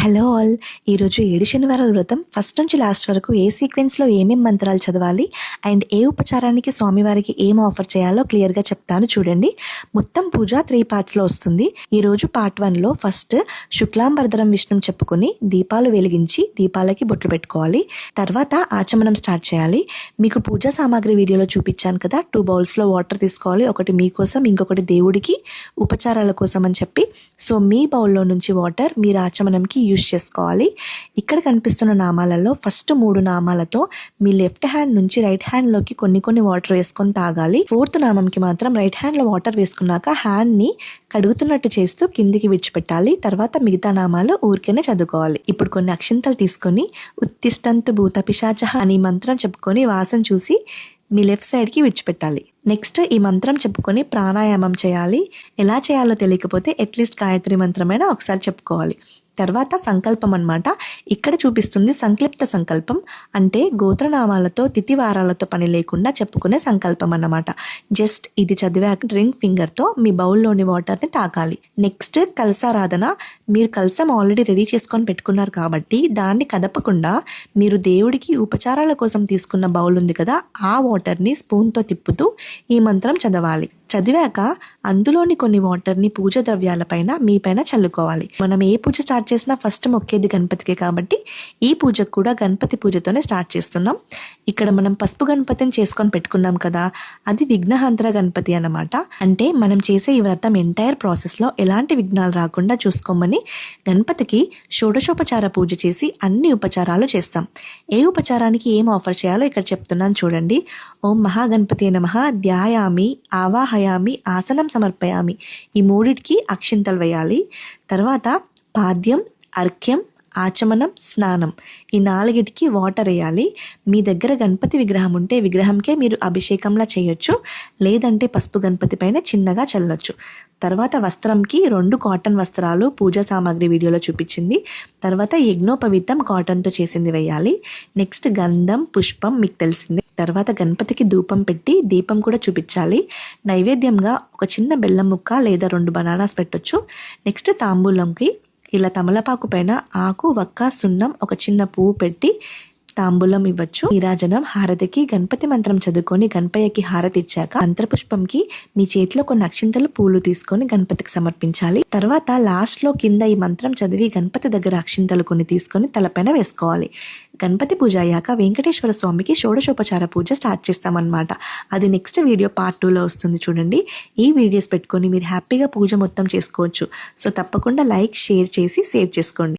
Hello all. ఈరోజు 7 శనివారాల వ్రతం first నుంచి లాస్ట్ వరకు ఏ సీక్వెన్స్లో ఏమేం మంత్రాలు చదవాలి అండ్ ఏ ఉపచారానికి స్వామివారికి ఏం ఆఫర్ చేయాలో క్లియర్గా చెప్తాను చూడండి. మొత్తం పూజ 3 పార్ట్స్లో వస్తుంది. ఈరోజు పార్ట్ 1లో ఫస్ట్ శుక్లాంబరధరం విష్ణుం చెప్పుకొని దీపాలు వెలిగించి దీపాలకి బొట్లు పెట్టుకోవాలి. తర్వాత ఆచమనం స్టార్ట్ చేయాలి. మీకు పూజా సామాగ్రి వీడియోలో చూపించాను కదా, 2 బౌల్స్లో వాటర్ తీసుకోవాలి. ఒకటి మీకోసం, ఇంకొకటి దేవుడికి ఉపచారాల కోసం అని చెప్పి. సో మీ బౌల్లో నుంచి వాటర్ మీరు ఆచమనంకి యూజ్ చేసుకోవాలి. ఇక్కడ కనిపిస్తున్న నామాలలో ఫస్ట్ 3 నామాలతో మీ లెఫ్ట్ హ్యాండ్ నుంచి రైట్ హ్యాండ్లోకి కొన్ని వాటర్ వేసుకొని తాగాలి. 4th నామంకి మాత్రం రైట్ హ్యాండ్లో వాటర్ వేసుకున్నాక హ్యాండ్ని కడుగుతున్నట్టు చేస్తూ కిందికి విడిచిపెట్టాలి. తర్వాత మిగతా నామాలు ఊరికేనే చదువుకోవాలి. ఇప్పుడు కొన్ని అక్షింతలు తీసుకొని ఉత్తిష్టంతు భూత పిశాచః అని మంత్రం చెప్పుకొని వాసన చూసి మీ లెఫ్ట్ సైడ్కి విడిచిపెట్టాలి. నెక్స్ట్ ఈ మంత్రం చెప్పుకొని ప్రాణాయామం చేయాలి. ఎలా చేయాలో తెలియకపోతే అట్లీస్ట్ గాయత్రి మంత్రమైనా ఒకసారి చెప్పుకోవాలి. తర్వాత సంకల్పం అన్నమాట. ఇక్కడ చూపిస్తుంది సంక్లిప్త సంకల్పం, అంటే గోత్రనామాలతో తిథి వారాలతో పని లేకుండా చెప్పుకునే సంకల్పం అన్నమాట. జస్ట్ ఇది చదివాక రింగ్ ఫింగర్తో మీ బౌల్లోని వాటర్ని తాకాలి. నెక్స్ట్ కలసారాధన. మీరు కలసం ఆల్రెడీ రెడీ చేసుకొని పెట్టుకున్నారు కాబట్టి దాన్ని కదపకుండా మీరు దేవుడికి ఉపచారాల కోసం తీసుకున్న బౌల్ ఉంది కదా, ఆ వాటర్ని స్పూన్తో తిప్పుతూ ఈ మంత్రం చదవాలి. చదివాక అందులోని కొన్ని వాటర్ని పూజ ద్రవ్యాలపైన మీపైన చల్లుకోవాలి. మనం ఏ పూజ స్టార్ట్ చేసినా ఫస్ట్ మొక్కేది గణపతికే కాబట్టి ఈ పూజకు కూడా గణపతి పూజతోనే స్టార్ట్ చేస్తున్నాం. ఇక్కడ మనం పసుపు గణపతిని చేసుకొని పెట్టుకున్నాం కదా, అది విఘ్నహంతర గణపతి అన్నమాట. అంటే మనం చేసే ఈ వ్రతం ఎంటైర్ ప్రాసెస్లో ఎలాంటి విఘ్నాలు రాకుండా చూసుకోమని గణపతికి షోడశోపచార పూజ చేసి అన్ని ఉపచారాలు చేస్తాం. ఏ ఉపచారానికి ఏం ఆఫర్ చేయాలో ఇక్కడ చెప్తున్నాను చూడండి. ఓం మహాగణపతి నమః ధ్యాయామి ఆవాహయామి ఆసనం సమర్పయామి. ఈ 3టికి అక్షింతలు వేయాలి. తర్వాత పాద్యం, అర్ఘ్యం, ఆచమనం, స్నానం, ఈ 4టికి వాటర్ వేయాలి. మీ దగ్గర గణపతి విగ్రహం ఉంటే విగ్రహంకే మీరు అభిషేకంలా చేయొచ్చు, లేదంటే పసుపు గణపతి పైన చిన్నగా చల్లొచ్చు. తర్వాత వస్త్రంకి 2 కాటన్ వస్త్రాలు పూజా సామాగ్రి వీడియోలో చూపించింది. తర్వాత యజ్ఞోపవీతం కాటన్తో చేసింది వేయాలి. నెక్స్ట్ గంధం, పుష్పం మీకు తెలిసింది. తర్వాత గణపతికి ధూపం పెట్టి దీపం కూడా చూపించాలి. నైవేద్యంగా ఒక చిన్న బెల్లం ముక్క లేదా 2 బనానాస్ పెట్టొచ్చు. నెక్స్ట్ తాంబూలంకి ఇలా తమలపాకు పైన ఆకు, వక్క, సున్నం, ఒక చిన్న పువ్వు పెట్టి తాంబూలం ఇవ్వచ్చు. నీరాజనం, హారతికి గణపతి మంత్రం చదువుకొని గణపయ్యకి హారతి ఇచ్చాక మంత్రపుష్పంకి మీ చేతిలో కొన్ని అక్షింతలు, పూలు తీసుకొని గణపతికి సమర్పించాలి. తర్వాత లాస్ట్లో కింద ఈ మంత్రం చదివి గణపతి దగ్గర అక్షింతలు కొన్ని తీసుకొని తలపైన వేసుకోవాలి. గణపతి పూజ అయ్యాక వెంకటేశ్వర స్వామికి షోడశోపచార పూజ స్టార్ట్ చేస్తామన్నమాట. అది నెక్స్ట్ వీడియో పార్ట్ 2లో వస్తుంది చూడండి. ఈ వీడియోస్ పెట్టుకొని మీరు హ్యాపీగా పూజ మొత్తం చేసుకోవచ్చు. సో తప్పకుండా లైక్, షేర్ చేసి సేవ్ చేసుకోండి.